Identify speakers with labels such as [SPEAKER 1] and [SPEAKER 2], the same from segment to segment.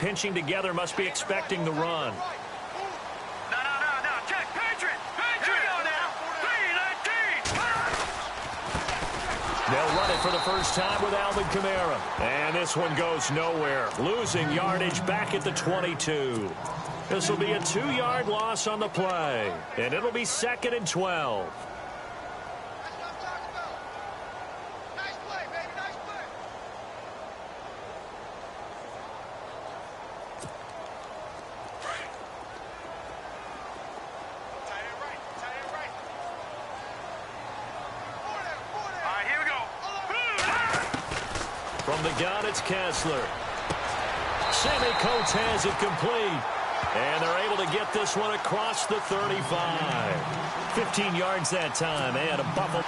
[SPEAKER 1] pinching together must be expecting the run.
[SPEAKER 2] No. Check. Patriot. Here we go now. 3-19.
[SPEAKER 1] They'll run it for the first time with Alvin Kamara. And this one goes nowhere. Losing yardage back at the 22. This will be a 2-yard loss on the play. And it'll be 2nd and 12. From the gun, it's Kessler. Sammy Coates has it complete. And they're able to get this one across the 35. 15 yards that time, and a Buffalo.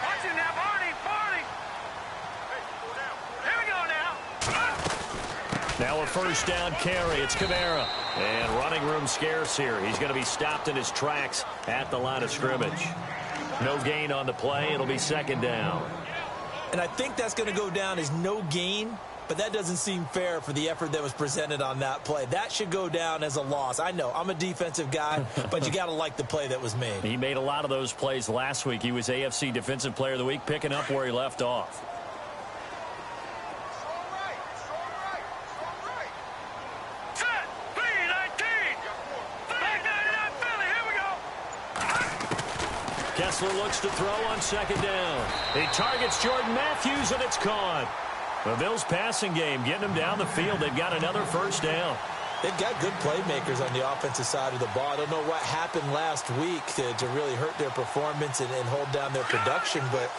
[SPEAKER 2] Watch him now, Barney. Here we go now.
[SPEAKER 1] Now a first down carry. It's Kamara. And running room scarce here. He's going to be stopped in his tracks at the line of scrimmage. No gain on the play. It'll be 2nd down.
[SPEAKER 3] And I think that's going to go down as no gain, but that doesn't seem fair for the effort that was presented on that play. That should go down as a loss. I know, I'm a defensive guy, but you got to like the play that was made.
[SPEAKER 1] He made a lot of those plays last week. He was AFC Defensive Player of the Week, picking up where he left off. Kessler looks to throw on 2nd down. He targets Jordan Matthews, and it's caught. The Bills' passing game getting them down the field. They've got another first down.
[SPEAKER 3] They've got good playmakers on the offensive side of the ball. I don't know what happened last week to really hurt their performance and hold down their production, but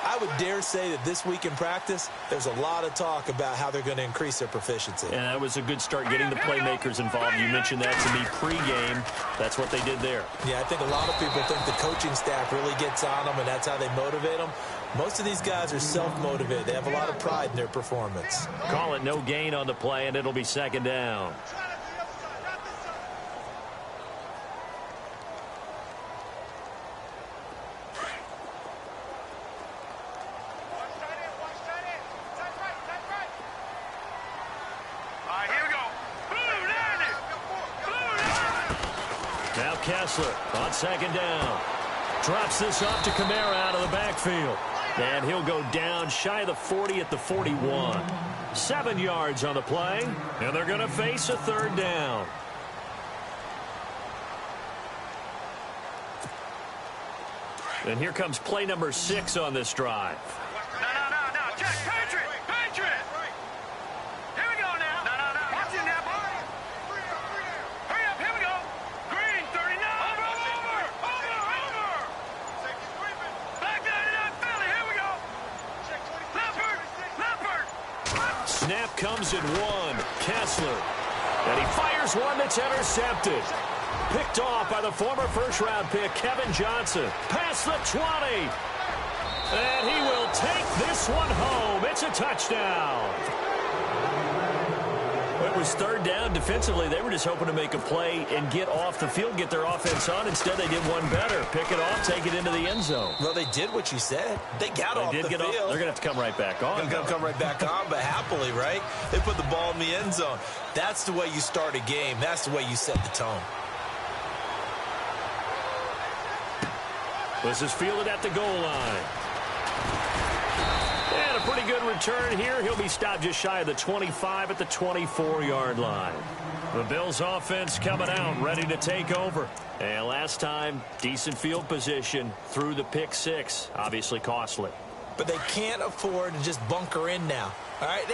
[SPEAKER 3] I would dare say that this week in practice, there's a lot of talk about how they're going to increase their proficiency.
[SPEAKER 1] And that was a good start getting the playmakers involved. You mentioned that to me pregame. That's what they did there.
[SPEAKER 3] Yeah, I think a lot of people think the coaching staff really gets on them, and that's how they motivate them. Most of these guys are self-motivated. They have a lot of pride in their performance.
[SPEAKER 1] Call it no gain on the play, and it'll be 2nd down. Now Kessler on 2nd down. Drops this off to Kamara out of the backfield. And he'll go down shy of the 40 at the 41. 7 yards on the play. And they're going to face a 3rd down. And here comes play number 6 on this drive.
[SPEAKER 2] No. Check. Patriot. Here we go now. No. Watch him now, Barney. Hurry up. Here we go. Green, 39. Over. Back 99, Philly. Here we go. Leopard.
[SPEAKER 1] Snap comes at 1. Kessler. And he fires one that's intercepted. Picked off by the former first-round pick, Kevin Johnson. Past the 20. And he will take this one home. It's a touchdown. It was 3rd down. Defensively, they were just hoping to make a play and get off the field, get their offense on. Instead, they did one better. Pick it off, take it into the end zone.
[SPEAKER 3] Well, they did what you said. They got off the field.
[SPEAKER 1] They're going to have to come right back on.
[SPEAKER 3] They're going to come right back on, but happily, right? They put the ball in the end zone. That's the way you start a game. That's the way you set the tone.
[SPEAKER 1] This is fielded at the goal line. And a pretty good return here. He'll be stopped just shy of the 25 at the 24-yard line. The Bills offense coming out, ready to take over. And last time, decent field position through the pick 6. Obviously costly.
[SPEAKER 3] But they can't afford to just bunker in now. All right,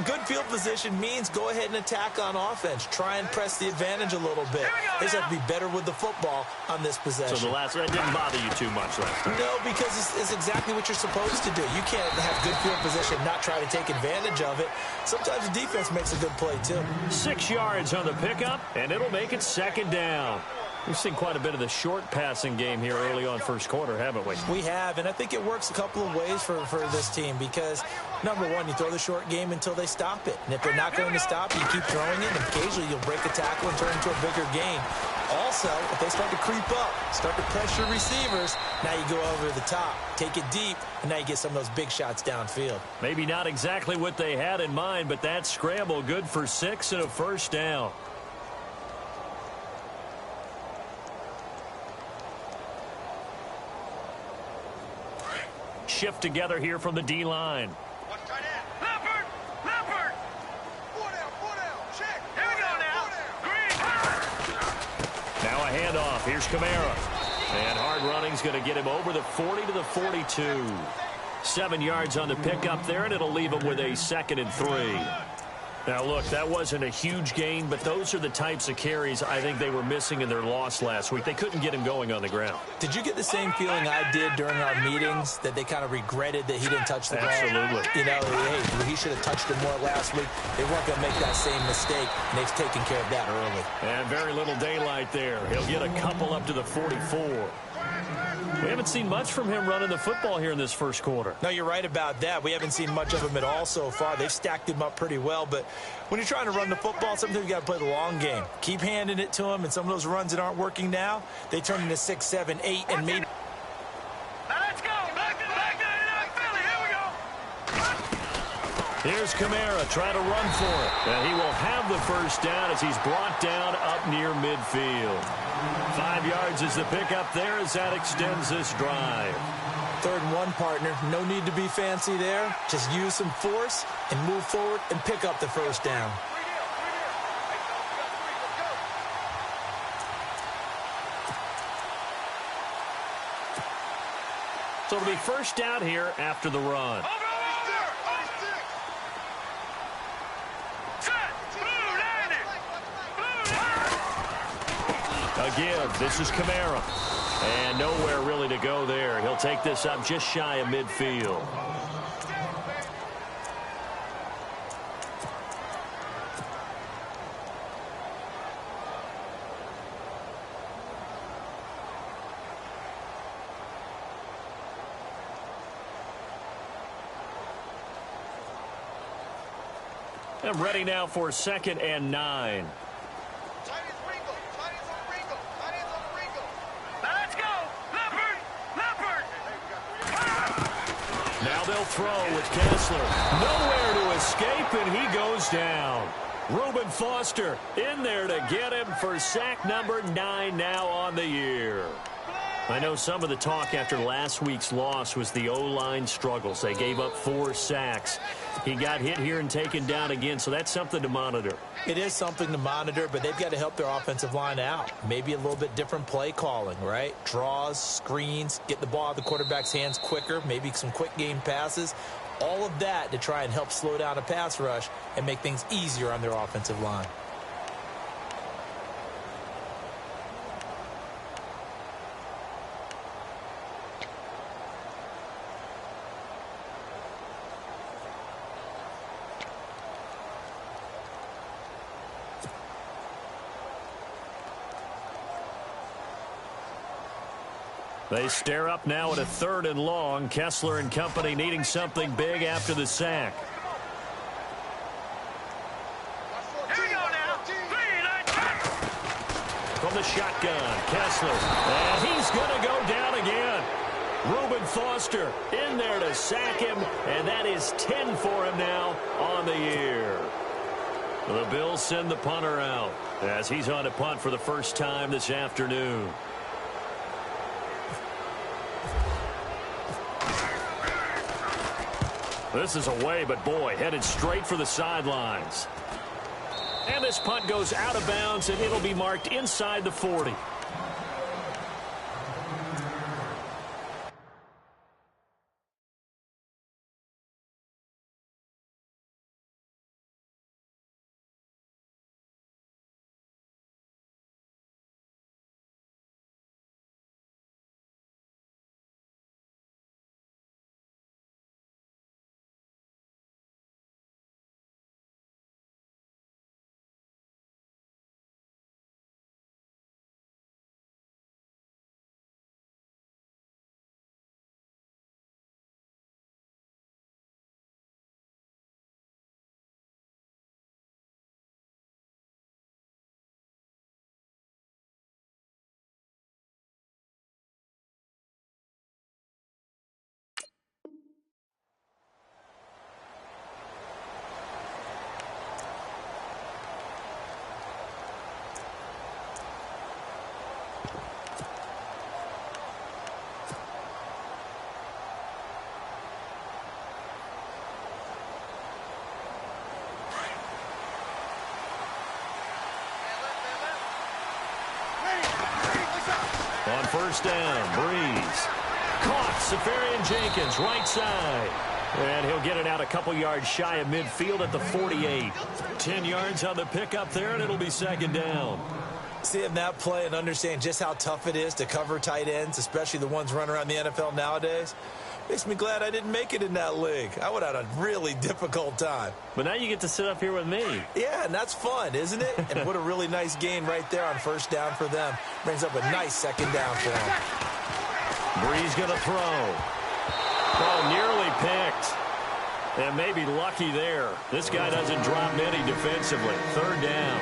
[SPEAKER 3] good field position means go ahead and attack on offense. Try and press the advantage a little bit. They just have to be better with the football on this possession.
[SPEAKER 1] So that didn't bother you too much last time?
[SPEAKER 3] No, because it's exactly what you're supposed to do. You can't have good field position and not try to take advantage of it. Sometimes the defense makes a good play, too.
[SPEAKER 1] 6 yards on the pickup, and it'll make it 2nd down. We've seen quite a bit of the short passing game here early on first quarter, haven't we?
[SPEAKER 3] We have, and I think it works a couple of ways for this team because, number one, you throw the short game until they stop it. And if they're not going to stop, you keep throwing it, and occasionally you'll break a tackle and turn into a bigger gain. Also, if they start to creep up, start to pressure receivers, now you go over the top, take it deep, and now you get some of those big shots downfield.
[SPEAKER 1] Maybe not exactly what they had in mind, but that scramble good for 6 and a first down. Shift together here from the D-line.
[SPEAKER 2] Watch tight end. Leopard! Leopard! 4 down, check. Here we go now. Green.
[SPEAKER 1] Now a handoff. Here's Kamara. And hard running's going to get him over the 40 to the 42. 7 yards on the pickup there, and it'll leave him with a 2nd and 3. Now, look, that wasn't a huge gain, but those are the types of carries I think they were missing in their loss last week. They couldn't get him going on the ground.
[SPEAKER 3] Did you get the same feeling I did during our meetings, that they kind of regretted that he didn't touch the ball?
[SPEAKER 1] Absolutely.
[SPEAKER 3] You know, hey, he should have touched it more last week. They weren't going to make that same mistake, and they've taken care of that early.
[SPEAKER 1] And very little daylight there. He'll get a couple up to the 44. We haven't seen much from him running the football here in this first quarter.
[SPEAKER 3] No, you're right about that. We haven't seen much of him at all so far. They've stacked him up pretty well, but when you're trying to run the football, sometimes you got to play the long game. Keep handing it to him, and some of those runs that aren't working now, they turn into 6, 7, 8, and maybe...
[SPEAKER 2] Now let's go. Back to Philly. Here we go.
[SPEAKER 1] Here's Kamara trying to run for it. And he will have the first down as he's brought down up near midfield. 5 yards is the pickup there as that extends this drive.
[SPEAKER 3] 3rd and 1, partner. No need to be fancy there. Just use some force and move forward and pick up the first down.
[SPEAKER 1] So it'll be first down here after the run. Again, this is Kamara. And nowhere really to go there. He'll take this up just shy of midfield. And ready now for 2nd and 9. Now they'll throw with Kessler. Nowhere to escape, and he goes down. Reuben Foster in there to get him for sack number 9 now on the year. I know some of the talk after last week's loss was the O-line struggles. They gave up 4 sacks. He got hit here and taken down again, so that's something to monitor.
[SPEAKER 3] It is something to monitor, but they've got to help their offensive line out. Maybe a little bit different play calling, right? Draws, screens, get the ball out of the quarterback's hands quicker, maybe some quick game passes. All of that to try and help slow down a pass rush and make things easier on their offensive line.
[SPEAKER 1] They stare up now at a 3rd and long. Kessler and company needing something big after the sack.
[SPEAKER 2] Here we go now. 3, 9,
[SPEAKER 1] From the shotgun, Kessler. And he's going to go down again. Reuben Foster in there to sack him, and that is 10 for him now on the year. The Bills send the punter out as he's on a punt for the first time this afternoon. This is away, but boy, headed straight for the sidelines. And this punt goes out of bounds, and it'll be marked inside the 40. On first down, Breeze. Caught, Safarian Jenkins, right side. And he'll get it out a couple yards shy of midfield at the 48. 10 yards on the pickup there, and it'll be second down.
[SPEAKER 3] Seeing that play and understand just how tough it is to cover tight ends, especially the ones running around the NFL nowadays, makes me glad I didn't make it in that league. I would have had a really difficult time.
[SPEAKER 1] But now you get to sit up here with me.
[SPEAKER 3] Yeah, and that's fun, isn't it? And what a really nice gain right there on first down for them. Brings up a nice second down for them.
[SPEAKER 1] Breeze going to throw. Oh, nearly picked. And maybe lucky there. This guy doesn't drop many defensively. Third down.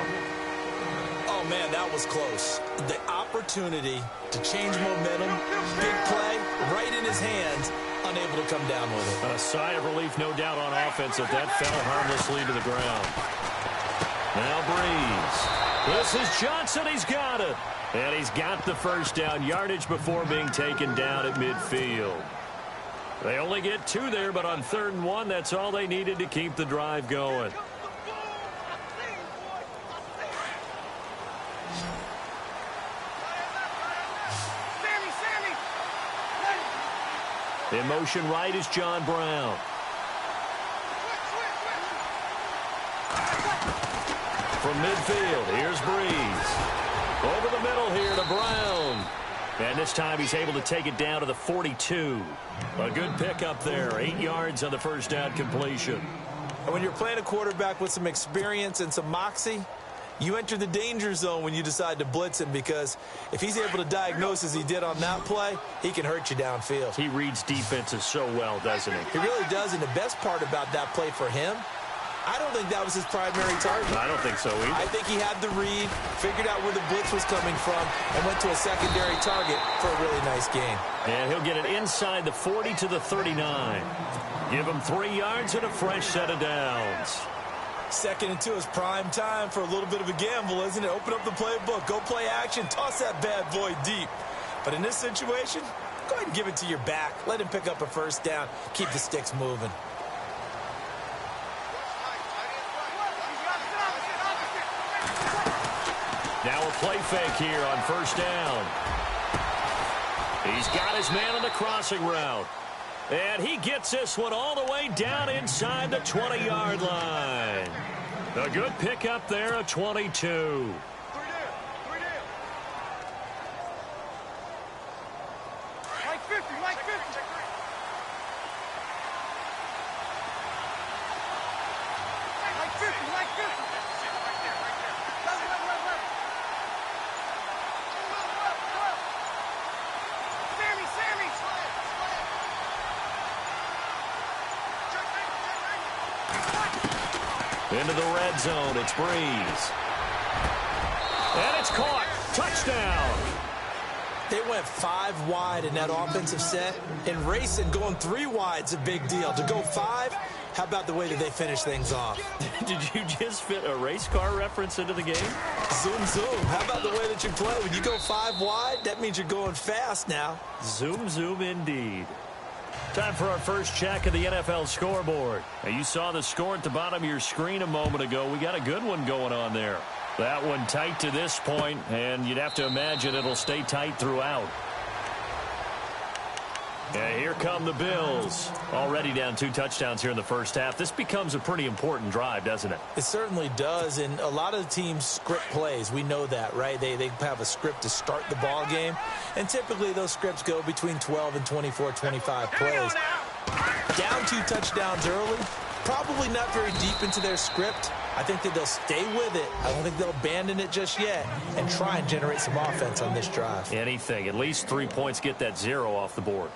[SPEAKER 3] Oh, man, that was close. The opportunity to change momentum, big play, right in his hands, unable to come down with it.
[SPEAKER 1] A sigh of relief, no doubt, on offense if that fell harmlessly to the ground. Now Breeze. This is Johnson. He's got it. And he's got the first down, yardage before being taken down at midfield. They only get 2 there, but on 3rd and 1, that's all they needed to keep the drive going. In motion right is John Brown. From midfield, here's Breeze. Over the middle here to Brown. And this time he's able to take it down to the 42. A good pickup there. 8 yards on the first down completion.
[SPEAKER 3] And when you're playing a quarterback with some experience and some moxie, you enter the danger zone when you decide to blitz him, because if he's able to diagnose as he did on that play, he can hurt you downfield.
[SPEAKER 1] He reads defenses so well, doesn't he?
[SPEAKER 3] He really does, and the best part about that play for him, I don't think that was his primary target.
[SPEAKER 1] I don't think so either.
[SPEAKER 3] I think he had the read, figured out where the blitz was coming from, and went to a secondary target for a really nice gain.
[SPEAKER 1] And he'll get it inside the 40 to the 39. Give him 3 yards and a fresh set of downs.
[SPEAKER 3] 2nd and 2 is prime time for a little bit of a gamble, isn't it? Open up the playbook, go play action, toss that bad boy deep. But in this situation, go ahead and give it to your back. Let him pick up a first down, keep the sticks moving.
[SPEAKER 1] Now a play fake here on first down. He's got his man on the crossing route. And he gets this one all the way down inside the 20-yard line. A good pickup there of 22.
[SPEAKER 2] Like 50, like 50. Like 50, like 50.
[SPEAKER 1] Into the red zone, it's Breeze. And it's caught. Touchdown.
[SPEAKER 3] They went 5 wide in that offensive set, and racing going 3 wide's a big deal. To go 5, how about the way that they finish things off?
[SPEAKER 1] Did you just fit a race car reference into the game?
[SPEAKER 3] Zoom, zoom. How about the way that you play? When you go 5 wide, that means you're going fast now.
[SPEAKER 1] Zoom, zoom indeed. Time for our first check of the NFL scoreboard. Now, you saw the score at the bottom of your screen a moment ago. We got a good one going on there. That one tight to this point, and you'd have to imagine it'll stay tight throughout. And here come the Bills. Already down 2 touchdowns here in the first half. This becomes a pretty important drive, doesn't it?
[SPEAKER 3] It certainly does, and a lot of the teams script plays. We know that, right? They have a script to start the ball game, and typically those scripts go between 12 and 24, 25 plays. Down 2 touchdowns early, probably not very deep into their script. I think that they'll stay with it. I don't think they'll abandon it just yet and try and generate some offense on this drive.
[SPEAKER 1] Anything. At least 3 points, get that 0 off the board.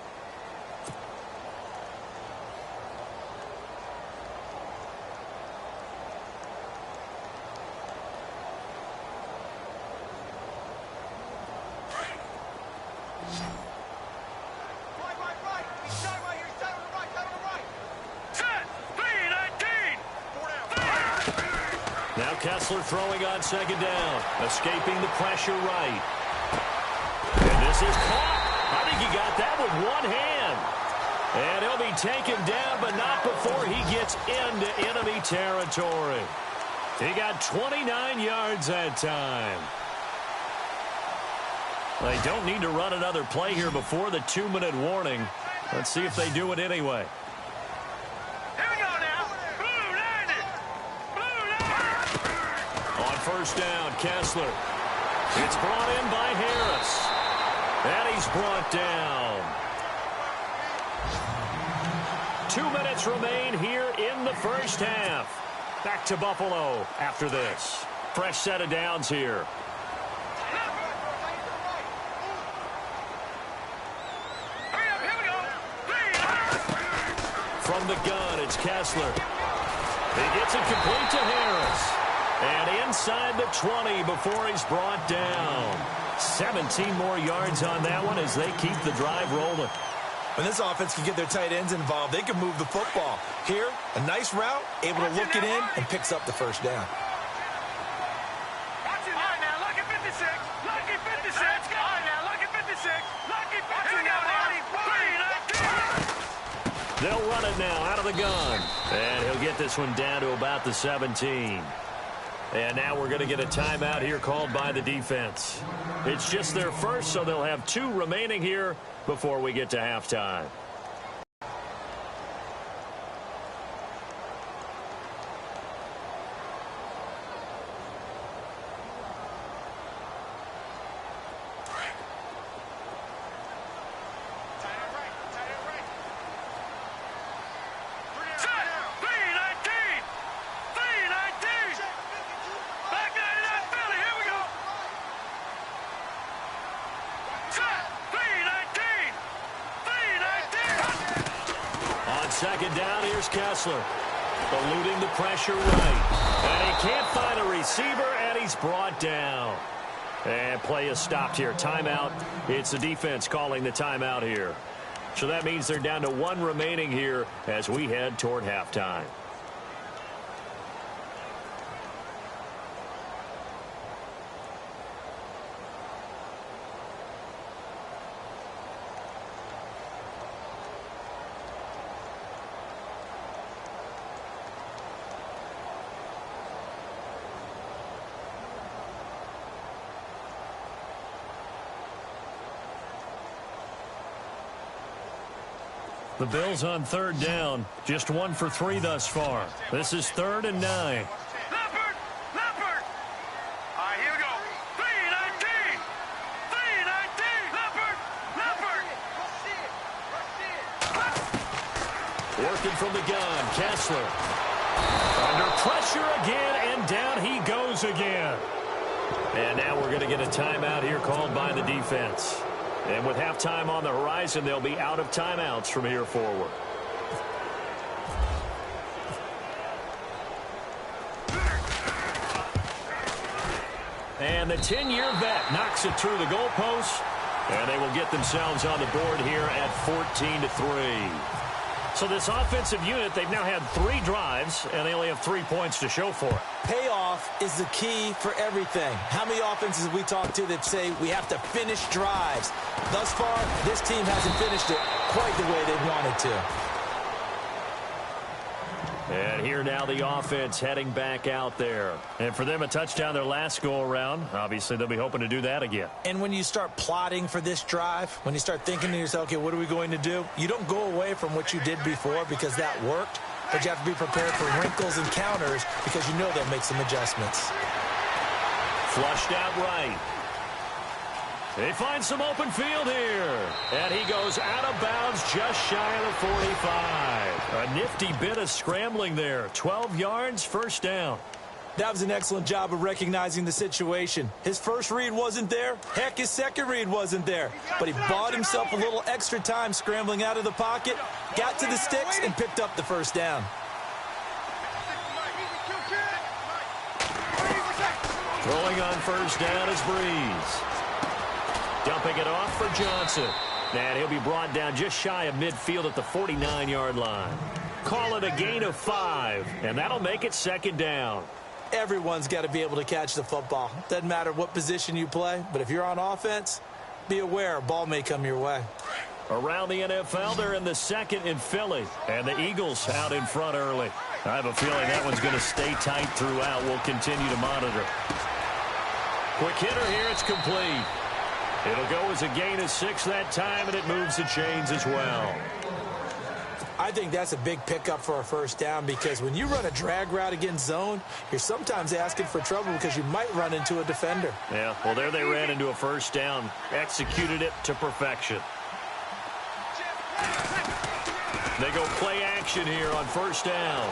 [SPEAKER 1] Now Kessler throwing on second down, escaping the pressure right. And this is caught. I think he got that with one hand. And he'll be taken down, but not before he gets into enemy territory. He got 29 yards that time. They don't need to run another play here before the 2-minute warning. Let's see if they do it anyway.
[SPEAKER 2] Here we go now. Blue 90. Blue 90.
[SPEAKER 1] On first down, Kessler. It's brought in by Harris. And he's brought down. 2 minutes remain here in the first half. Back to Buffalo after this. Fresh set of downs here. From the gun, it's Kessler. He gets it complete to Harris. And inside the 20 before he's brought down. 17 more yards on that one as they keep the drive rolling.
[SPEAKER 3] When this offense can get their tight ends involved, they can move the football. Here, a nice route, able to look it in, and picks up the first down.
[SPEAKER 2] Watch it now. Lucky 56. Lucky 56. All right, now, lucky 56. Lucky 56.
[SPEAKER 1] They'll run it now out of the gun. And he'll get this one down to about the 17. And now we're going to get a timeout here called by the defense. It's just their first, so they'll have 2 remaining here before we get to halftime. Second down, here's Kessler. Eluding the pressure right. And he can't find a receiver, and he's brought down. And play is stopped here. Timeout. It's the defense calling the timeout here. So that means they're down to 1 remaining here as we head toward halftime. The Bills on third down. Just 1 for 3 thus far. This is 3rd and 9.
[SPEAKER 2] Leopard! Leopard! All right, here we go. 319! 319! Leopard! Leopard!
[SPEAKER 1] Working from the gun, Kessler. Under pressure again, and down he goes again. And now we're going to get a timeout here called by the defense. And with halftime on the horizon, they'll be out of timeouts from here forward. And the 10-year vet knocks it through the goalpost. And they will get themselves on the board here at 14-3. So this offensive unit, they've now had 3 drives, and they only have 3 points to show for it.
[SPEAKER 3] Payoff is the key for everything. How many offenses have we talked to that say we have to finish drives? Thus far, this team hasn't finished it quite the way they wanted to.
[SPEAKER 1] And here now the offense heading back out there. And for them, a touchdown their last go-around. Obviously, they'll be hoping to do that again.
[SPEAKER 3] And when you start plotting for this drive, when you start thinking to yourself, okay, what are we going to do? You don't go away from what you did before because that worked, but you have to be prepared for wrinkles and counters because you know they'll make some adjustments.
[SPEAKER 1] Flushed out right. They find some open field here. And he goes out of bounds just shy of the 45. A nifty bit of scrambling there. 12 yards, first down.
[SPEAKER 3] That was an excellent job of recognizing the situation. His first read wasn't there. Heck, his second read wasn't there. But he bought himself a little extra time scrambling out of the pocket, got to the sticks, and picked up the first down.
[SPEAKER 1] Throwing on first down is Breeze. Dumping it off for Johnson. And he'll be brought down just shy of midfield at the 49-yard line. Call it a gain of 5, and that'll make it second down.
[SPEAKER 3] Everyone's got to be able to catch the football. Doesn't matter what position you play, but if you're on offense, be aware a ball may come your way.
[SPEAKER 1] Around the NFL, they're in the second in Philly, and the Eagles out in front early. I have a feeling that one's going to stay tight throughout. We'll continue to monitor. Quick hitter here, it's complete. It'll go as a gain of 6 that time, and it moves the chains as well.
[SPEAKER 3] I think that's a big pickup for a first down because when you run a drag route against zone, you're sometimes asking for trouble because you might run into a defender.
[SPEAKER 1] Yeah, well, there they ran into a first down. Executed it to perfection. They go play action here on first down.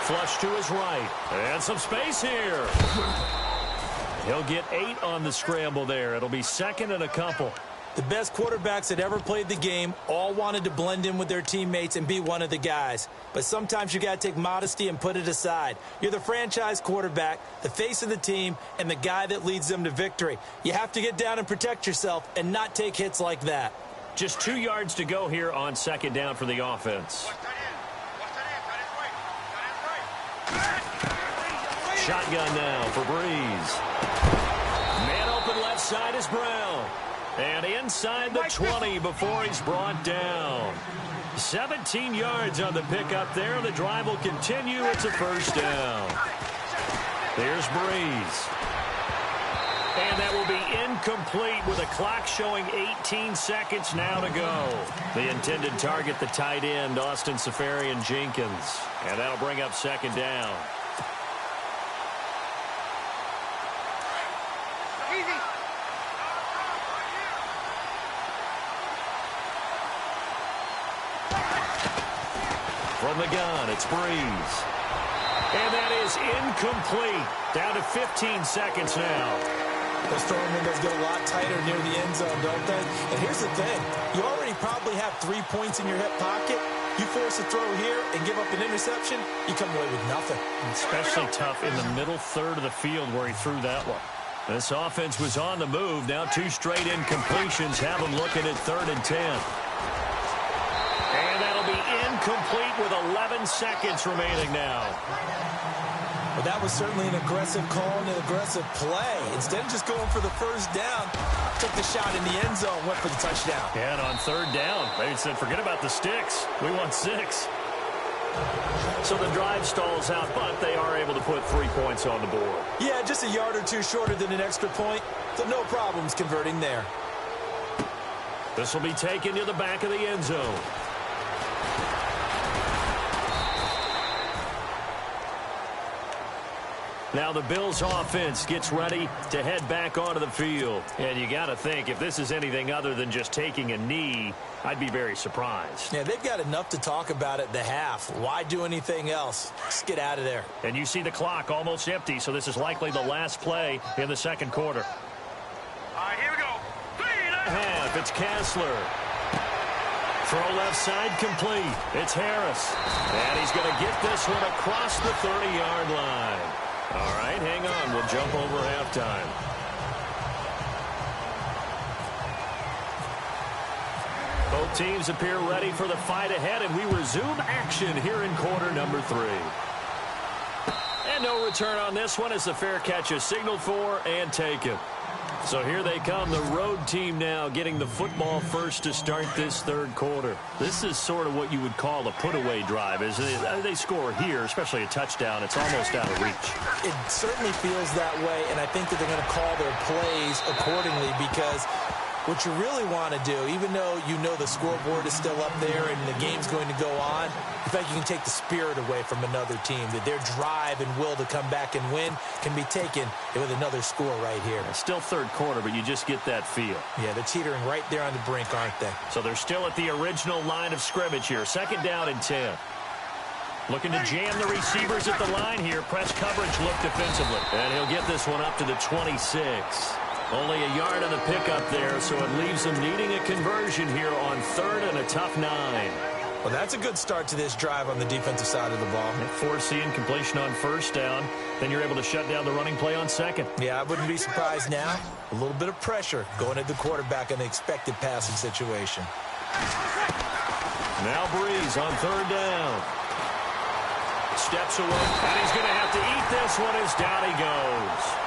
[SPEAKER 1] Flush to his right. And some space here. He'll get 8 on the scramble there. It'll be second and a couple.
[SPEAKER 3] The best quarterbacks that ever played the game all wanted to blend in with their teammates and be one of the guys. But sometimes you got to take modesty and put it aside. You're the franchise quarterback, the face of the team, and the guy that leads them to victory. You have to get down and protect yourself and not take hits like that.
[SPEAKER 1] Just 2 yards to go here on second down for the offense. Shotgun now for Breeze. Man open left side is Brown. And inside the 20 before he's brought down. 17 yards on the pickup there. The drive will continue. It's a first down. There's Breeze. And that will be incomplete with a clock showing 18 seconds now to go. The intended target, the tight end, Austin Safarian-Jenkins. And that'll bring up second down. From the gun, it's Breeze. And that is incomplete. Down to 15 seconds now.
[SPEAKER 3] Those throwing windows get a lot tighter near the end zone, don't they? And here's the thing. You already probably have 3 points in your hip pocket. You force a throw here and give up an interception, you come away with nothing.
[SPEAKER 1] Especially tough in the middle third of the field where he threw that one. This offense was on the move. Now 2 straight incompletions have them looking at 3rd and 10. And that'll be incomplete with 11 seconds remaining now.
[SPEAKER 3] Well, that was certainly an aggressive call and an aggressive play. Instead of just going for the first down, took the shot in the end zone, went for the touchdown.
[SPEAKER 1] Yeah, and on 3rd down, they said, forget about the sticks. We want 6. So the drive stalls out, but they are able to put 3 points on the board.
[SPEAKER 3] Yeah, just a yard or 2 shorter than an extra point, so no problems converting there.
[SPEAKER 1] This will be taken to the back of the end zone. Now the Bills offense gets ready to head back onto the field. And you got to think, if this is anything other than just taking a knee, I'd be very surprised.
[SPEAKER 3] Yeah, they've got enough to talk about at the half. Why do anything else? Just get out of there.
[SPEAKER 1] And you see the clock almost empty, so this is likely the last play in the second quarter.
[SPEAKER 2] All right, here we go. 3.5.
[SPEAKER 1] Half, it's Kessler. Throw left side complete. It's Harris. And he's going to get this one across the 30-yard line. All right, hang on. We'll jump over halftime. Both teams appear ready for the fight ahead, and we resume action here in quarter number 3. And no return on this one as the fair catch is signaled for and taken. So here they come, the road team now getting the football first to start this 3rd quarter. This is sort of what you would call a put-away drive. As they score here, especially a touchdown, it's almost out of reach.
[SPEAKER 3] It certainly feels that way, and I think that they're going to call their plays accordingly because what you really want to do, even though you know the scoreboard is still up there and the game's going to go on, in fact, you can take the spirit away from another team, that their drive and will to come back and win can be taken with another score right here.
[SPEAKER 1] It's still 3rd quarter, but you just get that feel.
[SPEAKER 3] Yeah, they're teetering right there on the brink, aren't they?
[SPEAKER 1] So they're still at the original line of scrimmage here. 2nd down and 10. Looking to jam the receivers at the line here. Press coverage look defensively. And he'll get this one up to the 26. Only a yard on the pickup there, so it leaves them needing a conversion here on 3rd and a tough 9.
[SPEAKER 3] Well, that's a good start to this drive on the defensive side of the ball.
[SPEAKER 1] Foreseeing completion on 1st down, then you're able to shut down the running play on 2nd.
[SPEAKER 3] Yeah, I wouldn't be surprised now. A little bit of pressure going at the quarterback in the expected passing situation.
[SPEAKER 1] Now Breeze on 3rd down. Steps away, and he's going to have to eat this one as down he goes.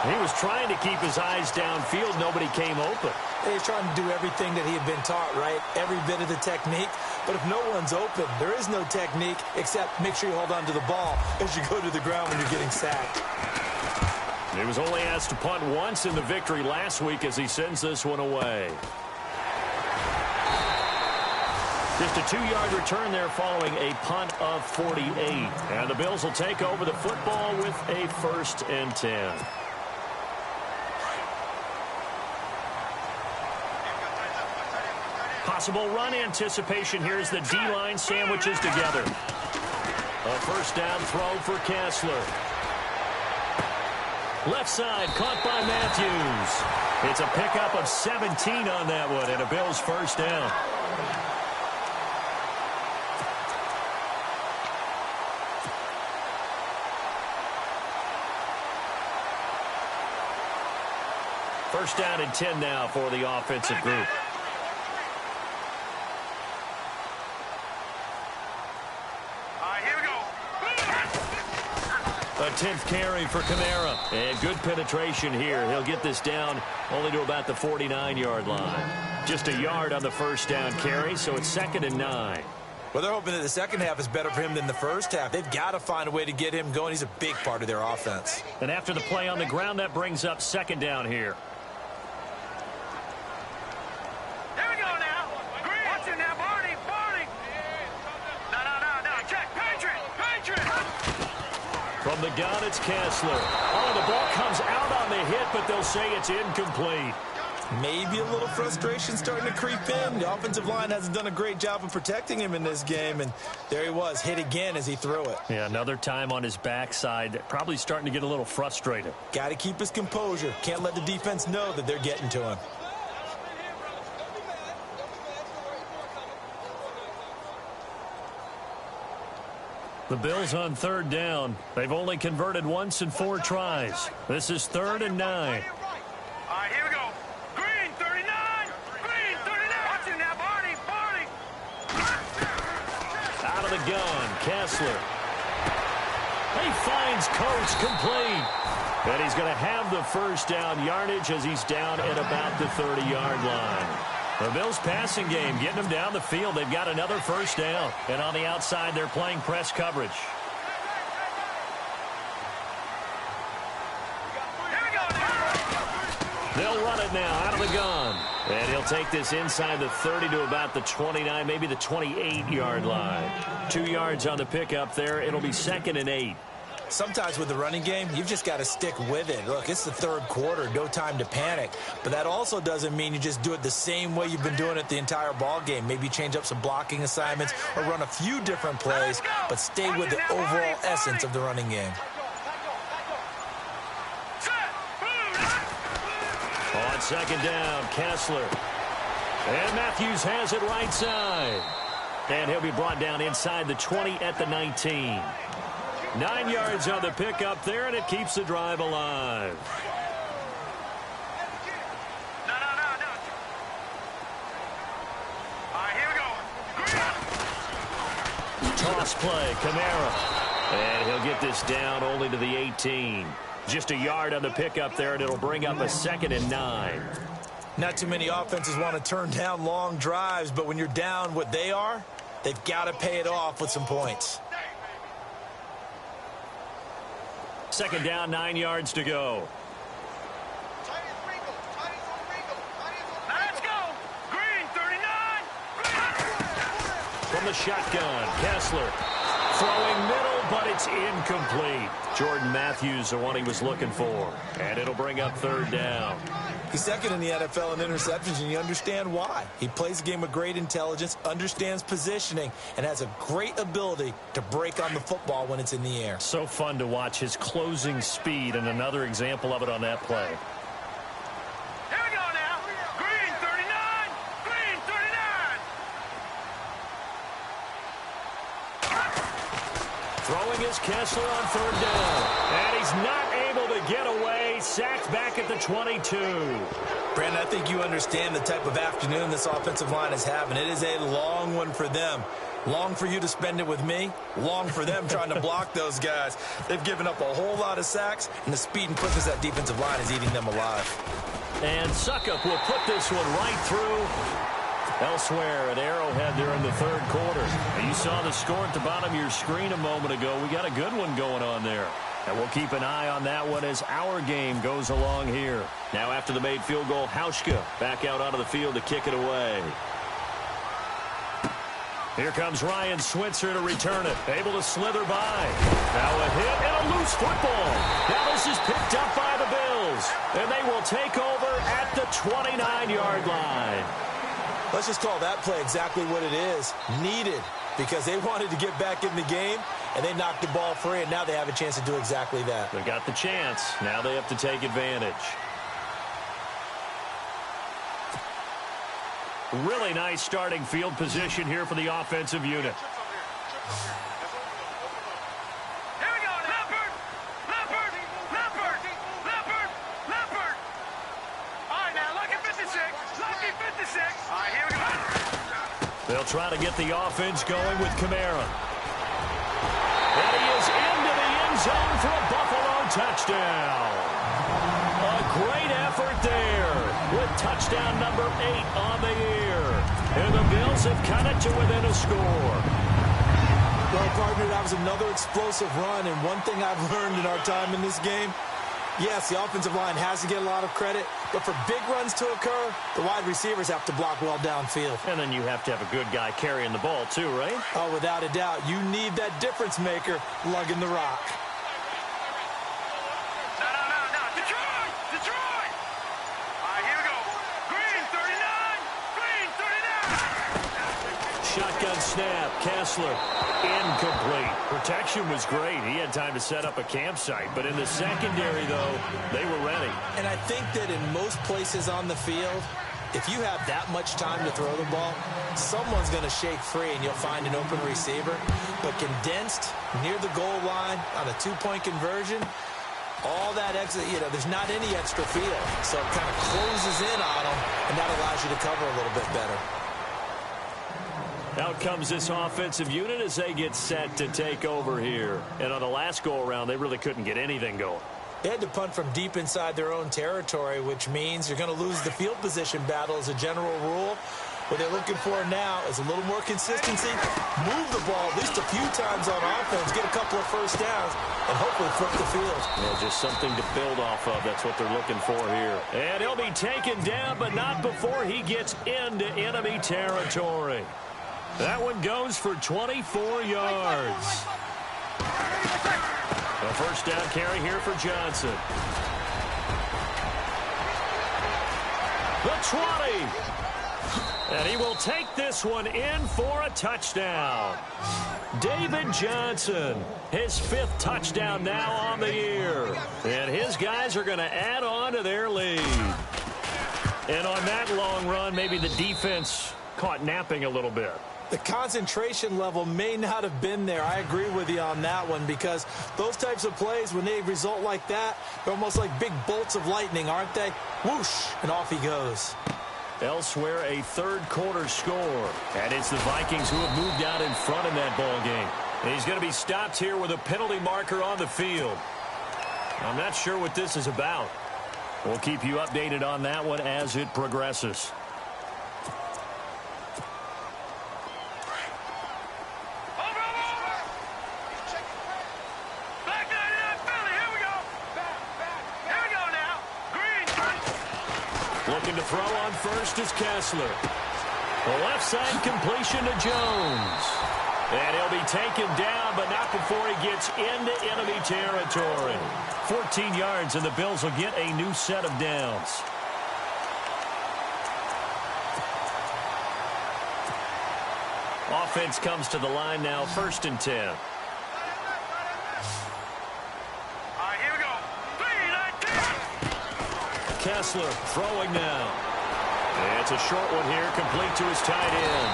[SPEAKER 1] He was trying to keep his eyes downfield. Nobody came open.
[SPEAKER 3] He's trying to do everything that he had been taught, right? Every bit of the technique. But if no one's open, there is no technique except make sure you hold on to the ball as you go to the ground when you're getting sacked.
[SPEAKER 1] He was only asked to punt once in the victory last week as he sends this one away. Just a 2-yard return there following a punt of 48. And the Bills will take over the football with a 1st and 10. Possible run anticipation here as the D-line sandwiches together. A 1st down throw for Kessler. Left side, caught by Matthews. It's a pickup of 17 on that one, and a Bills 1st down. First down and 10 now for the offensive group. A 10th carry for Kamara. And good penetration here. He'll get this down only to about the 49-yard line. Just a yard on the 1st down carry, so it's 2nd and 9.
[SPEAKER 3] Well, they're hoping that the second half is better for him than the first half. They've got to find a way to get him going. He's a big part of their offense.
[SPEAKER 1] And after the play on the ground, that brings up 2nd down here.
[SPEAKER 2] Here we go now. Green. Watch it now, Barney. Barney. No. Check. Patriot.
[SPEAKER 1] From the gun, it's Kessler. Oh, the ball comes out on the hit, but they'll say it's incomplete.
[SPEAKER 3] Maybe a little frustration starting to creep in. The offensive line hasn't done a great job of protecting him in this game, and there he was, hit again as he threw it.
[SPEAKER 1] Yeah, another time on his backside, probably starting to get a little frustrated.
[SPEAKER 3] Got to keep his composure. Can't let the defense know that they're getting to him.
[SPEAKER 1] The Bills on 3rd down. They've only converted once in 4 tries. This is 3rd and 9.
[SPEAKER 2] All right, here we go. Green, 39. Green, 39. Watch it now, Barney.
[SPEAKER 1] Out of the gun, Kessler. He finds Coates complete. And he's going to have the 1st down yardage as he's down at about the 30-yard line. The Bills passing game, getting them down the field. They've got another 1st down. And on the outside, they're playing press coverage.
[SPEAKER 2] Here we go now.
[SPEAKER 1] They'll run it now out of the gun. And he'll take this inside the 30 to about the 29, maybe the 28-yard line. 2 yards on the pickup there. It'll be 2nd and 8.
[SPEAKER 3] Sometimes with the running game, you've just got to stick with it. Look, it's the 3rd quarter, no time to panic. But that also doesn't mean you just do it the same way you've been doing it the entire ball game. Maybe change up some blocking assignments or run a few different plays, but stay with the overall essence of the running game.
[SPEAKER 1] On 2nd down, Kessler. And Matthews has it right side. And he'll be brought down inside the 20 at the 19. 9 yards on the pickup there, and it keeps the drive alive.
[SPEAKER 2] No. All right, here we go.
[SPEAKER 1] Toss play, Kamara. And he'll get this down only to the 18. Just a yard on the pickup there, and it'll bring up a 2nd and 9.
[SPEAKER 3] Not too many offenses want to turn down long drives, but when you're down what they are, they've got to pay it off with some points.
[SPEAKER 1] 2nd down, 9 yards to go.
[SPEAKER 2] Now let's go. Green, 39.
[SPEAKER 1] From the shotgun, Kessler. Throwing middle, but it's incomplete. Jordan Matthews, the one he was looking for. And it'll bring up 3rd down.
[SPEAKER 3] He's 2nd in the NFL in interceptions, and you understand why. He plays the game with great intelligence, understands positioning, and has a great ability to break on the football when it's in the air.
[SPEAKER 1] So fun to watch his closing speed, and another example of it on that play.
[SPEAKER 2] Here we go now. Green, 39. Green, 39.
[SPEAKER 1] Throwing is Kessler on 3rd down. And he's not able to get away. Sacked back at the 22.
[SPEAKER 3] Brandon, I think you understand the type of afternoon this offensive line is having. It is a long one for them. Long for you to spend it with me. Long for them trying to block those guys. They've given up a whole lot of sacks, and the speed and quickness of that defensive line is eating them alive.
[SPEAKER 1] And Suckup will put this one right through. Elsewhere at Arrowhead there in the 3rd quarter. You saw the score at the bottom of your screen a moment ago. We got a good one going on there. And we'll keep an eye on that one as our game goes along here. Now after the made field goal, Hauschka back out onto the field to kick it away. Here comes Ryan Switzer to return it. Able to slither by. Now a hit and a loose football. Now this is picked up by the Bills. And they will take over at the 29-yard line.
[SPEAKER 3] Let's just call that play exactly what it is. Needed, because they wanted to get back in the game, and they knocked the ball free, and now they have a chance to do exactly that.
[SPEAKER 1] They got the chance. Now they have to take advantage. Really nice starting field position here for the offensive unit.
[SPEAKER 2] Here we go. Leopard. Leopard. Leopard. Leopard. Leopard. All right, now, lucky 56. Lucky 56. All right, here we go.
[SPEAKER 1] They'll try to get the offense going with Kamara. And he is into the end zone for a Buffalo touchdown. A great effort there with touchdown number 8 on the year. And the Bills have cut it to within a score.
[SPEAKER 3] Well, partner, that was another explosive run, and one thing I've learned in our time in this game, yes, the offensive line has to get a lot of credit, but for big runs to occur, the wide receivers have to block well downfield.
[SPEAKER 1] And then you have to have a good guy carrying the ball too, right?
[SPEAKER 3] Oh, without a doubt. You need that difference maker lugging the rock.
[SPEAKER 2] No. Detroit. Detroit. All right, here we go. Green 39. Green 39.
[SPEAKER 1] Shotgun snap. Kessler. Incomplete. Protection was great. He had time to set up a campsite. But in the secondary, though, they were ready.
[SPEAKER 3] And I think that in most places on the field, if you have that much time to throw the ball, someone's going to shake free and you'll find an open receiver. But condensed near the goal line on a two-point conversion, all that extra, there's not any extra field. So it kind of closes in on them, and that allows you to cover a little bit better.
[SPEAKER 1] Out comes this offensive unit as they get set to take over here. And on the last go-around, they really couldn't get anything going.
[SPEAKER 3] They had to punt from deep inside their own territory, which means you're going to lose the field position battle as a general rule. What they're looking for now is a little more consistency, move the ball at least a few times on offense, get a couple of first downs, and hopefully flip the field.
[SPEAKER 1] Yeah, just something to build off of. That's what they're looking for here. And he'll be taken down, but not before he gets into enemy territory. That one goes for 24 yards. A first down carry here for Johnson. The 20. And he will take this one in for a touchdown. David Johnson, his 5th touchdown now on the year. And his guys are going to add on to their lead. And on that long run, maybe the defense caught napping a little bit.
[SPEAKER 3] The concentration level may not have been there. I agree with you on that one, because those types of plays, when they result like that, they're almost like big bolts of lightning, aren't they? Whoosh, and off he goes.
[SPEAKER 1] Elsewhere, a third-quarter score. And it's the Vikings who have moved out in front in that ball game. And he's going to be stopped here with a penalty marker on the field. I'm not sure what this is about. We'll keep you updated on that one as it progresses. Looking to throw on first is Kessler. The left side completion to Jones. And he'll be taken down, but not before he gets into enemy territory. 14 yards, and the Bills will get a new set of downs. Offense comes to the line now, 1st and 10. Kessler throwing now. It's a short one here, complete to his tight end.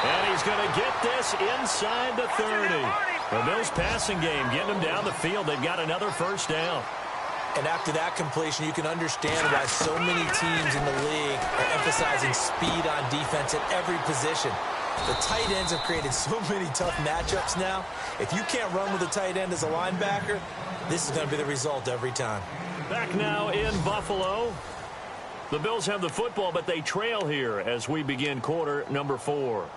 [SPEAKER 1] And he's going to get this inside the 30. The Bills passing game getting them down the field. They've got another first down.
[SPEAKER 3] And after that completion, you can understand why so many teams in the league are emphasizing speed on defense at every position. The tight ends have created so many tough matchups now. If you can't run with a tight end as a linebacker, this is going to be the result every time.
[SPEAKER 1] Back now in Buffalo. The Bills have the football, but they trail here as we begin quarter number 4.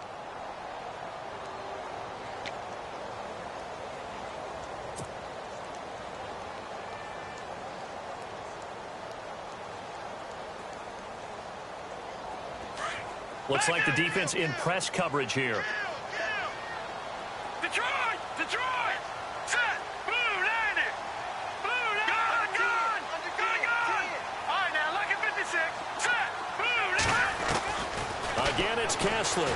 [SPEAKER 1] Looks like the defense in press coverage here.
[SPEAKER 2] Detroit! Detroit! Set! Blue, landing! Blue, landing! Gun! Gun! All right, now, look at 56. Set! Blue, landing!
[SPEAKER 1] Again, it's Kessler.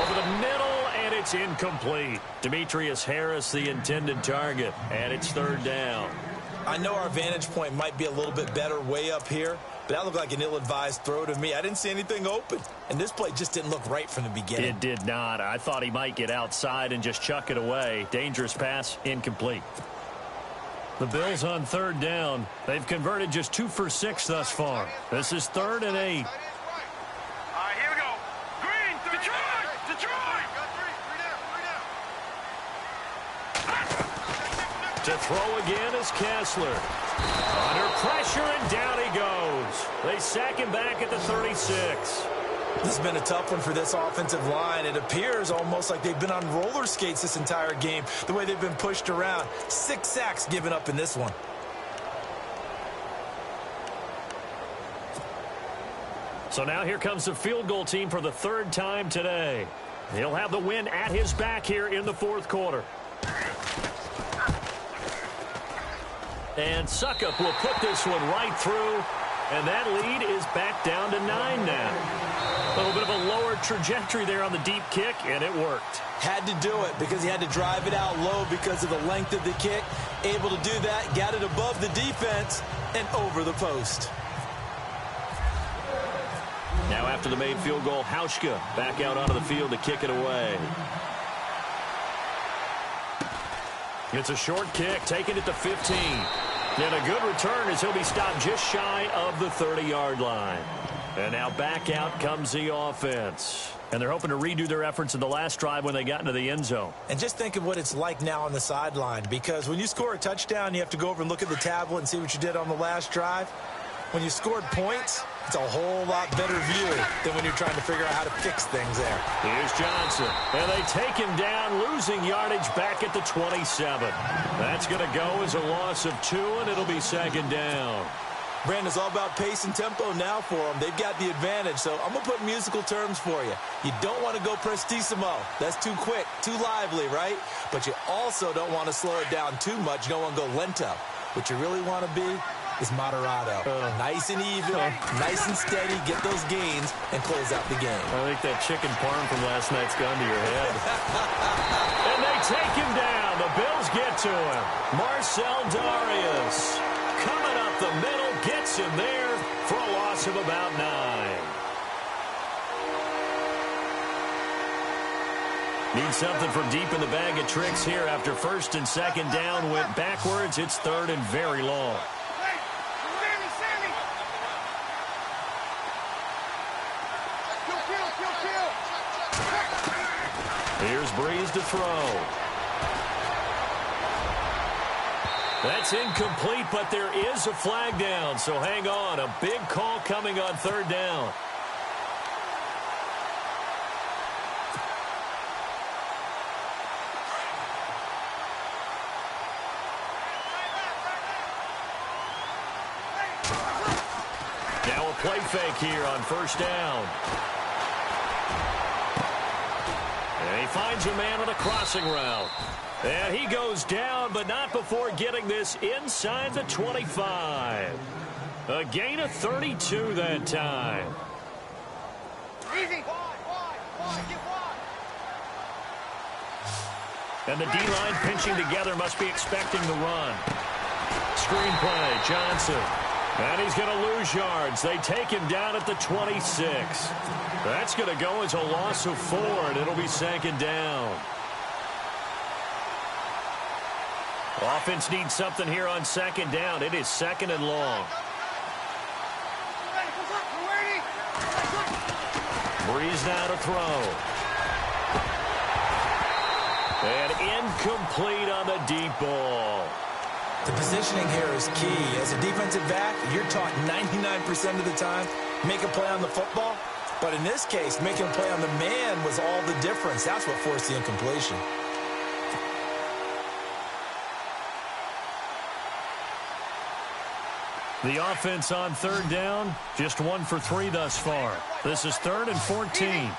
[SPEAKER 1] Over the middle, and it's incomplete. Demetrius Harris, the intended target, and it's third down.
[SPEAKER 3] I know our vantage point might be a little bit better way up here, but that looked like an ill-advised throw to me. I didn't see anything open, and this play just didn't look right from the beginning.
[SPEAKER 1] It did not. I thought he might get outside and just chuck it away. Dangerous pass, incomplete. The Bills on third down. They've converted just 2 for 6 thus far. This is 3rd and 8.
[SPEAKER 2] All right, here we go. Green, Detroit! Detroit!
[SPEAKER 1] To throw again is Kessler. Under pressure, and down he goes. They sack him back at the 36.
[SPEAKER 3] This has been a tough one for this offensive line. It appears almost like they've been on roller skates this entire game, the way they've been pushed around. 6 sacks given up in this one.
[SPEAKER 1] So now here comes the field goal team for the 3rd time today. He'll have the win at his back here in the 4th quarter. And Suckup will put this one right through, and that lead is back down to 9 now. A little bit of a lower trajectory there on the deep kick, and it worked.
[SPEAKER 3] Had to do it because he had to drive it out low because of the length of the kick. Able to do that, got it above the defense and over the post.
[SPEAKER 1] Now after the made field goal, Hauschka back out onto the field to kick it away. It's a short kick, taking it to 15. And a good return as he'll be stopped just shy of the 30-yard line. And now back out comes the offense. And they're hoping to redo their efforts in the last drive when they got into the end zone.
[SPEAKER 3] And just think of what it's like now on the sideline, because when you score a touchdown, you have to go over and look at the tablet and see what you did on the last drive. When you scored points, it's a whole lot better view than when you're trying to figure out how to fix things there.
[SPEAKER 1] Here's Johnson, and they take him down, losing yardage back at the 27. That's going to go as a loss of 2, and it'll be 2nd down.
[SPEAKER 3] Brandon, it's all about pace and tempo now for them. They've got the advantage, so I'm going to put musical terms for you. You don't want to go prestissimo. That's too quick, too lively, right? But you also don't want to slow it down too much. You don't want to go lento. What you really want to be is moderato. Nice and even, nice and steady, get those gains, and close out the game.
[SPEAKER 1] I think that chicken parm from last night's gone to your head. And they take him down. The Bills get to him. Marcel Darius coming up the middle, gets him there for a loss of about 9. Need something from deep in the bag of tricks here after 1st and 2nd down went backwards. It's 3rd and very long. Here's Breeze to throw. That's incomplete, but there is a flag down, so hang on. A big call coming on 3rd down. Now a play fake here on 1st down. And he finds a man on a crossing route. And he goes down, but not before getting this inside the 25. A gain of 32 that time.
[SPEAKER 2] Easy. Wide, get wide.
[SPEAKER 1] And the D-line pinching together must be expecting the run. Screen play, Johnson. And he's going to lose yards. They take him down at the 26. That's going to go as a loss of 4, and it'll be 2nd down. Offense needs something here on 2nd down. It is 2nd and long. Breeze now to throw. And incomplete on the deep ball.
[SPEAKER 3] The positioning here is key. As a defensive back, you're taught 99% of the time, make a play on the football. But in this case, making a play on the man was all the difference. That's what forced the incompletion.
[SPEAKER 1] The offense on third down, just 1 for 3 thus far. This is 3rd and 14.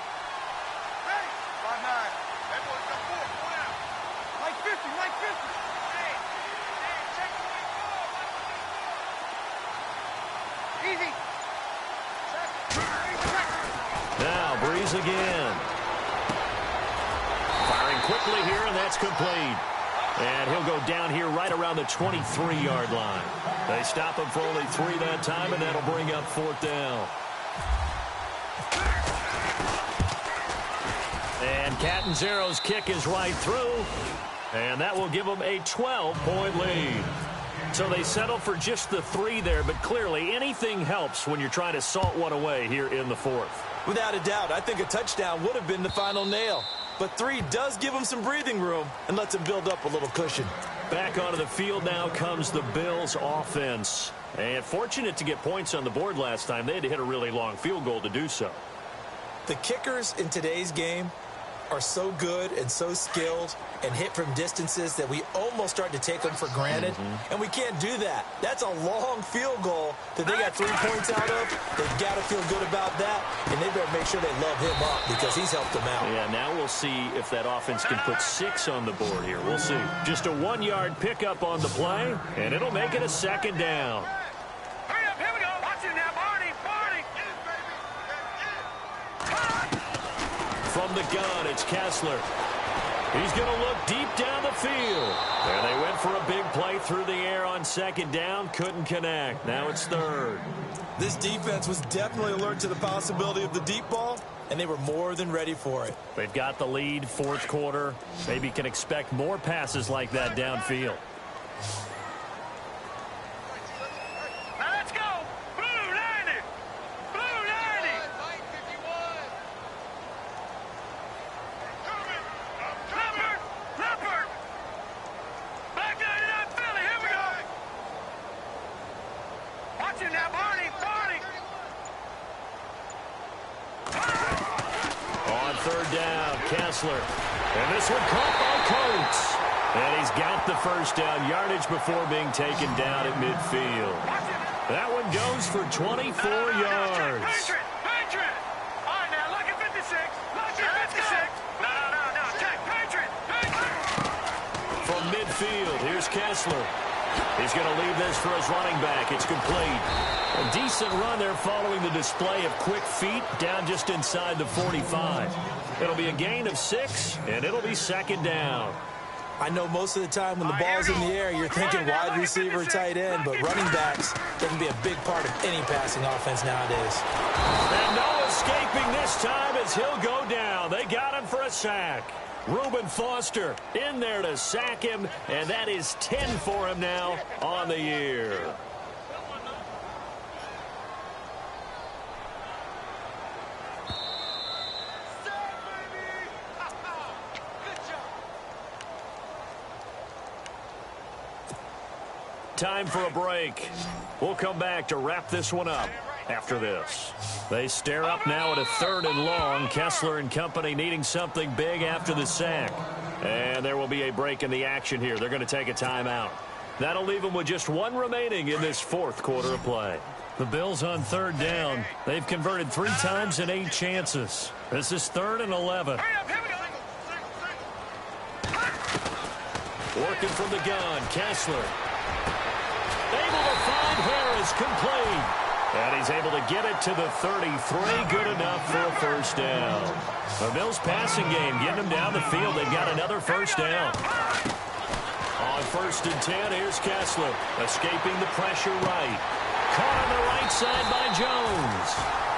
[SPEAKER 1] Now Breeze again. Firing quickly here, and that's complete. And he'll go down here right around the 23-yard line. They stop him for only 3 that time, and that'll bring up 4th down. And Catanzaro's kick is right through, and that will give them a 12-point lead. So they settle for just the 3 there, but clearly anything helps when you're trying to salt one away here in the 4th.
[SPEAKER 3] Without a doubt, I think a touchdown would have been the final nail. But 3 does give them some breathing room and lets them build up a little cushion.
[SPEAKER 1] Back onto the field now comes the Bills offense. And fortunate to get points on the board last time. They had to hit a really long field goal to do so.
[SPEAKER 3] The kickers in today's game are so good and so skilled and hit from distances that we almost start to take them for granted. And we can't do that. That's a long field goal that they got 3 points out of. They've got to feel good about that, and they better make sure they love him up because he's helped them out.
[SPEAKER 1] Yeah, now we'll see if that offense can put 6 on the board here. We'll see. Just a 1-yard pickup on the play, and it'll make it a 2nd down.
[SPEAKER 2] Hurry up, here we go. Watch it now, Barney.
[SPEAKER 1] From the gun, it's Kessler. He's going to look deep down the field. And they went for a big play through the air on 2nd down. Couldn't connect. Now it's 3rd.
[SPEAKER 3] This defense was definitely alert to the possibility of the deep ball, and they were more than ready for it.
[SPEAKER 1] They've got the lead, 4th quarter. Maybe can expect more passes like that downfield.
[SPEAKER 2] Now let's go. Blue 90. Blue 90. Leopard. Black 99 Philly. Here we go. Watch it now, Barney.
[SPEAKER 1] On 3rd down, Kessler. And this one caught by Coates. And he's got the 1st down yardage before being taken down at midfield. That one goes for 24 yards.
[SPEAKER 2] Patriot. All right, now look at 56. Look at 56. No. Check. Patriot.
[SPEAKER 1] From midfield, here's Kessler. He's going to leave this for his running back. It's complete. A decent run there following the display of quick feet down just inside the 45. It'll be a gain of 6, and it'll be 2nd down.
[SPEAKER 3] I know most of the time when the ball's in the air, you're thinking wide receiver, tight end, but running backs, they can be a big part of any passing offense nowadays.
[SPEAKER 1] And no escaping this time as he'll go down. They got him for a sack. Reuben Foster in there to sack him, and that is 10 for him now on the year. Time for a break. We'll come back to wrap this one up after this. They stare up now at a 3rd and long. Kessler and company needing something big after the sack. And there will be a break in the action here. They're going to take a timeout. That'll leave them with just 1 remaining in this 4th quarter of play. The Bills on 3rd down. They've converted 3 times in 8 chances. This is 3rd and 11. Working from the gun, Kessler. Able to find Harris, complete. And he's able to get it to the 33. Good enough for a 1st down. The Bills passing game, getting them down the field. They've got another 1st down. On 1st and 10, here's Kessler. Escaping the pressure right. Caught on the right side by Jones.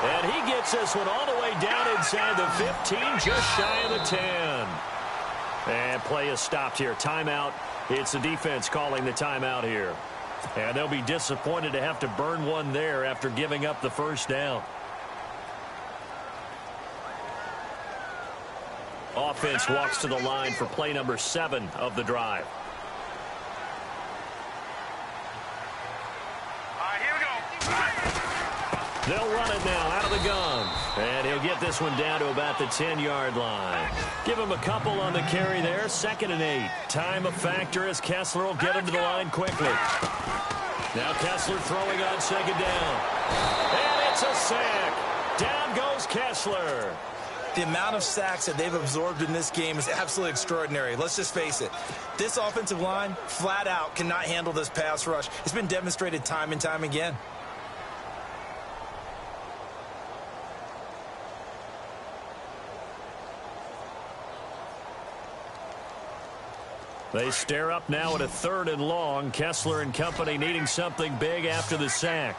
[SPEAKER 1] And he gets this one all the way down inside the 15, just shy of the 10. And play is stopped here. Timeout. It's the defense calling the timeout here. And they'll be disappointed to have to burn one there after giving up the 1st down. Offense walks to the line for play number 7 of the drive.
[SPEAKER 2] All right, here we go.
[SPEAKER 1] They'll run it now out of the gun. And he'll get this one down to about the 10-yard line. Give him a couple on the carry there. 2nd and 8. Time a factor as Kessler will get him to the line quickly. Now Kessler throwing on second down. And it's a sack. Down goes Kessler.
[SPEAKER 3] The amount of sacks that they've absorbed in this game is absolutely extraordinary. Let's just face it. This offensive line, flat out, cannot handle this pass rush. It's been demonstrated time and time again.
[SPEAKER 1] They stare up now at a 3rd and long. Kessler and company needing something big after the sack.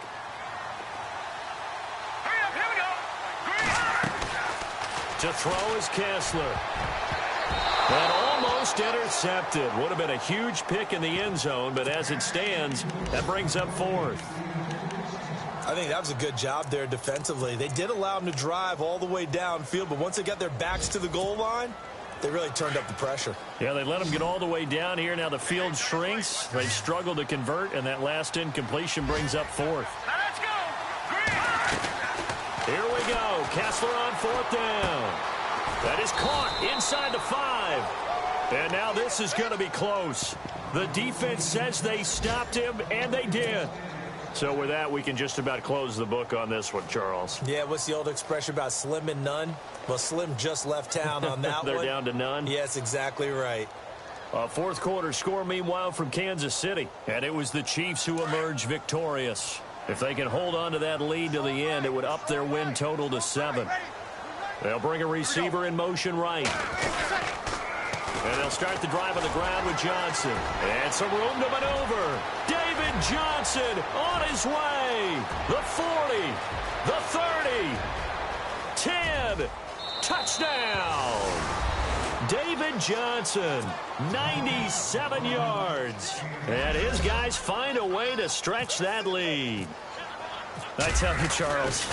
[SPEAKER 1] To throw is Kessler. And almost intercepted. Would have been a huge pick in the end zone, but as it stands, that brings up 4th.
[SPEAKER 3] I think that was a good job there defensively. They did allow them to drive all the way downfield, but once they got their backs to the goal line, they really turned up the pressure.
[SPEAKER 1] Yeah, they let them get all the way down here. Now the field shrinks. They've struggled to convert, and that last incompletion brings up 4th.
[SPEAKER 2] Let's go.
[SPEAKER 1] Here we go. Kessler on 4th down. That is caught inside the 5. And now this is going to be close. The defense says they stopped him, and they did. So with that, we can just about close the book on this one, Charles.
[SPEAKER 3] Yeah, what's the old expression about slim and none? Well, Slim just left town on that
[SPEAKER 1] They're
[SPEAKER 3] one.
[SPEAKER 1] down to none?
[SPEAKER 3] Yes, exactly right.
[SPEAKER 1] A 4th quarter score, meanwhile, from Kansas City. And it was the Chiefs who emerged victorious. If they can hold on to that lead to the end, it would up their win total to 7. They'll bring a receiver in motion right. And they'll start the drive on the ground with Johnson. And some room to maneuver. David Johnson on his way. The 40. The 30. 10. Touchdown. David Johnson, 97 yards. And his guys find a way to stretch that lead. I tell you, Charles,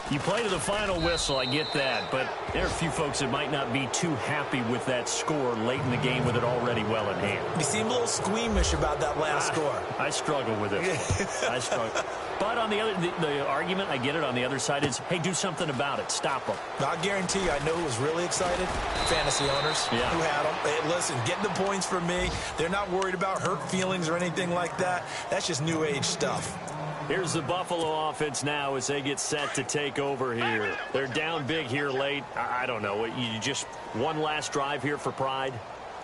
[SPEAKER 1] you play to the final whistle, I get that, but there are a few folks that might not be too happy with that score late in the game with it already well in hand.
[SPEAKER 3] You seem a little squeamish about that last score.
[SPEAKER 1] I struggle with it. I struggle. But on the argument, I get it, on the other side is, hey, do something about it. Stop them.
[SPEAKER 3] I guarantee you, I know who was really excited. Fantasy owners who had them. Hey, listen, get the points for me. They're not worried about hurt feelings or anything like that. That's just new age stuff.
[SPEAKER 1] Here's the Buffalo offense now as they get set to take over here. They're down big here late. I don't know. You just one last drive here for pride?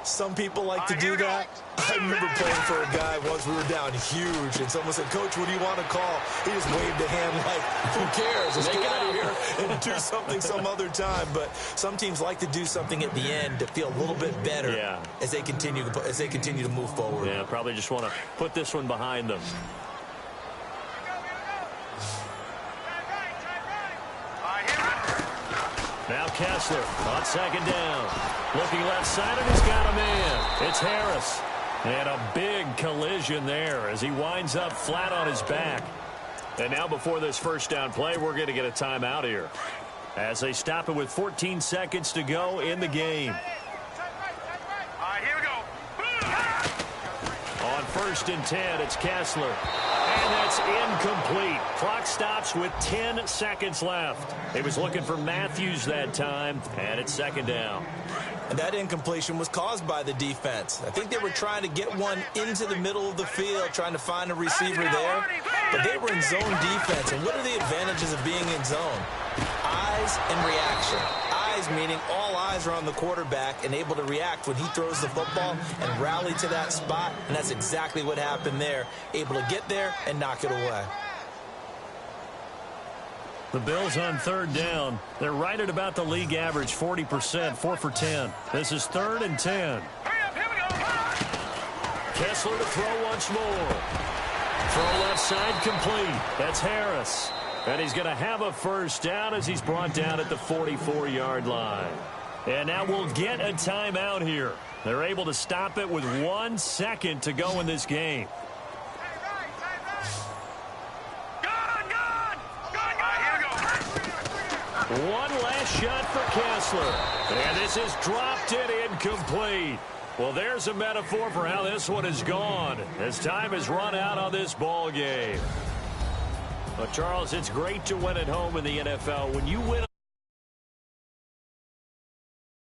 [SPEAKER 3] Some people like to do that. I remember playing for a guy once. We were down huge, and someone said, Coach, what do you want to call? He just waved a hand like, who cares? Let's get out of here and do something some other time. But some teams like to do something at the end to feel a little bit better as they continue to move forward.
[SPEAKER 1] Yeah, probably just want to put this one behind them. Now Kessler on second down. Looking left side, and he's got a man. It's Harris. And a big collision there as he winds up flat on his back. And now before this first down play, we're going to get a timeout here as they stop it with 14 seconds to go in the game.
[SPEAKER 2] Here we go.
[SPEAKER 1] On 1st and 10, it's Kessler. And that's incomplete. Clock stops with 10 seconds left. He was looking for Matthews that time, and it's second down.
[SPEAKER 3] And that incompletion was caused by the defense. I think they were trying to get one into the middle of the field, trying to find a receiver there. But they were in zone defense. And what are the advantages of being in zone? Eyes and reaction. Eyes meaning all eyes are on the quarterback and able to react when he throws the football and rally to that spot. And that's exactly what happened there. Able to get there and knock it away.
[SPEAKER 1] The Bills on 3rd down. They're right at about the league average, 40%, 4 for 10. This is 3rd and 10. Kessler to throw once more. Throw left side complete. That's Harris. And he's going to have a first down as he's brought down at the 44-yard line. And now we'll get a timeout here. They're able to stop it with 1 second to go in this game. One last shot for Kessler. And this is dropped it incomplete. Well, there's a metaphor for how this one has gone as time has run out on this ball game. Well, Charles, it's great to win at home in the NFL. When you win